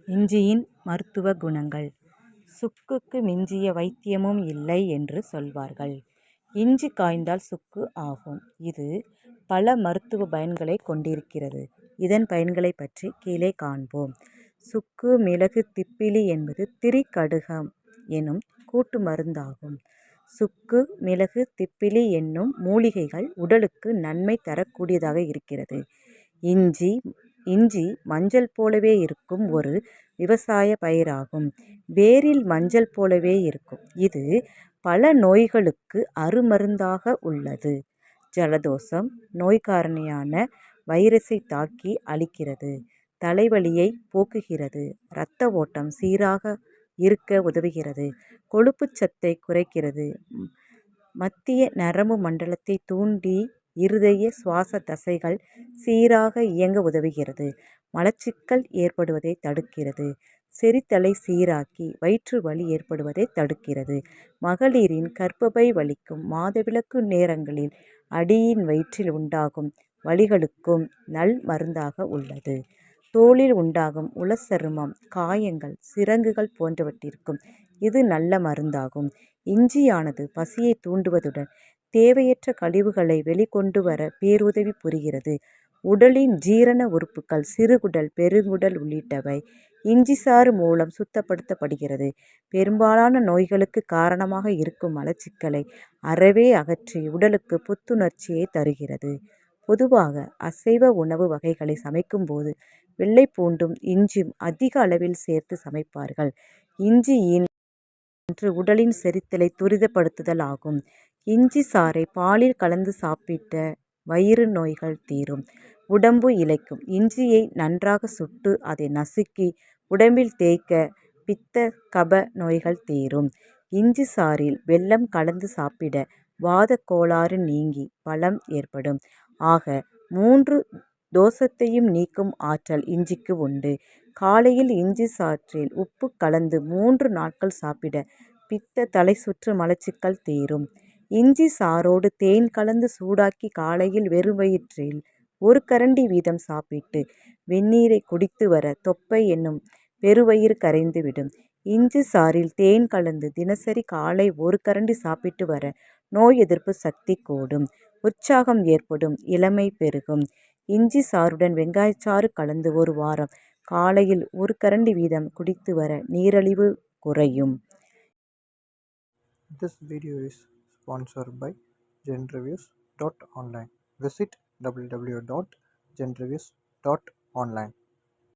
இஞ்சியின் மருத்துவ குணங்கள். சுக்குக்கு மிஞ்சிய வைத்தியமும் இல்லை என்று சொல்வார்கள். இஞ்சி காய்ந்தால் சுக்கு ஆகும். இது பல மருத்துவ பயன்களை கொண்டிருக்கிறது. இதன் பயன்களை பற்றி கீழே காண்போம். சுக்கு, மிளகு, திப்பிலி என்பது திரிகடுகம் எனும் கூட்டு மருந்தாகும். சுக்கு, மிளகு, திப்பிலி என்னும் மூலிகைகள் உடலுக்கு நன்மை தரக்கூடியதாக இருக்கிறது. இஞ்சி மஞ்சள் போலவே இருக்கும் ஒரு விவசாய பயிராகும். வேரில் மஞ்சள் போலவே இருக்கும். இது பல நோய்களுக்கு அருமருந்தாக உள்ளது. ஜலதோஷம் நோய்க்காரணியான வைரஸை தாக்கி அழிக்கிறது. தலைவலியை போக்குகிறது. இரத்த ஓட்டம் சீராக இருக்க உதவுகிறது. கொழுப்புச் சத்தை குறைக்கிறது. மத்திய நரம்பு மண்டலத்தை தூண்டி இருதய சுவாச தசைகள் சீராக இயங்க உதவுகிறது. மலச்சிக்கல் ஏற்படுவதை தடுக்கிறது. செரித்தலை சீராக்கி வயிற்று வலி ஏற்படுவதை தடுக்கிறது. மகளிரின் கர்ப்பப்பை வலிக்கும் மாதவிலக்கு நேரங்களில் அடியின் வயிற்றில் உண்டாகும் வலிகளுக்கும் நல் மருந்தாக உள்ளது. தோலில் உண்டாகும் உளச்சருமம், காயங்கள், சிரங்குகள் போன்றவற்றிற்கும் இது நல்ல மருந்தாகும். இஞ்சியானது பசியை தூண்டுவதுடன் தேவையற்ற கழிவுகளை வெளிக்கொண்டு வர பேருதவி புரிகிறது. உடலின் ஜீரண உறுப்புகள் சிறுகுடல், பெருங்குடல் உள்ளிட்டவை இஞ்சி சாறு மூலம் சுத்தப்படுத்தப்படுகிறது. பெரும்பாலான நோய்களுக்கு காரணமாக இருக்கும் மலச்சிக்கலை அறவே அகற்றி உடலுக்கு புத்துணர்ச்சியை தருகிறது. பொதுவாக அசைவ உணவு வகைகளை சமைக்கும்போது வெள்ளைப்பூண்டும் இஞ்சியும் அதிக அளவில் சேர்த்து சமைப்பார்கள். இஞ்சியின் உடலின் செரித்தலை துரிதப்படுத்துதல் ஆகும். இஞ்சி சாறை பாலில் கலந்து சாப்பிட்ட வயிறு நோய்கள் தீரும். உடம்பு இளைக்கும். இஞ்சியை நன்றாக சுட்டு அதை நசுக்கி உடம்பில் தேய்க்க பித்த கப நோய்கள் தீரும். இஞ்சி சாறில் வெல்லம் கலந்து சாப்பிட வாத கோளாறு நீங்கி பலம் ஏற்படும். ஆக 3 தோஷத்தையும் நீக்கும் ஆற்றல் இஞ்சிக்கு உண்டு. காலையில் இஞ்சி சாற்றில் உப்பு கலந்து 3 நாட்கள் சாப்பிட பித்த, தலைசுற்று, மலச்சிக்கல் தீரும். இஞ்சி சாறோடு தேன் கலந்து சூடாக்கி காலையில் வெறும் வயிற்றில் 1 கரண்டி வீதம் சாப்பிட்டு வெந்நீரை குடித்து வர தொப்பை என்னும் பெருவயிறு கரைந்து விடும். இஞ்சி சாறில் தேன் கலந்து தினசரி காலை 1 கரண்டி சாப்பிட்டு வர நோய் எதிர்ப்பு சக்தி கூடும். உற்சாகம் ஏற்படும். இளமை பெருகும். இஞ்சி சாறுடன் வெங்காயச்சாறு கலந்து 1 வாரம் காலையில் 1 கரண்டி வீதம் குடித்து வர நீரிழிவு குறையும். This video is sponsored by genreviews.online. Visit www.genreviews.online.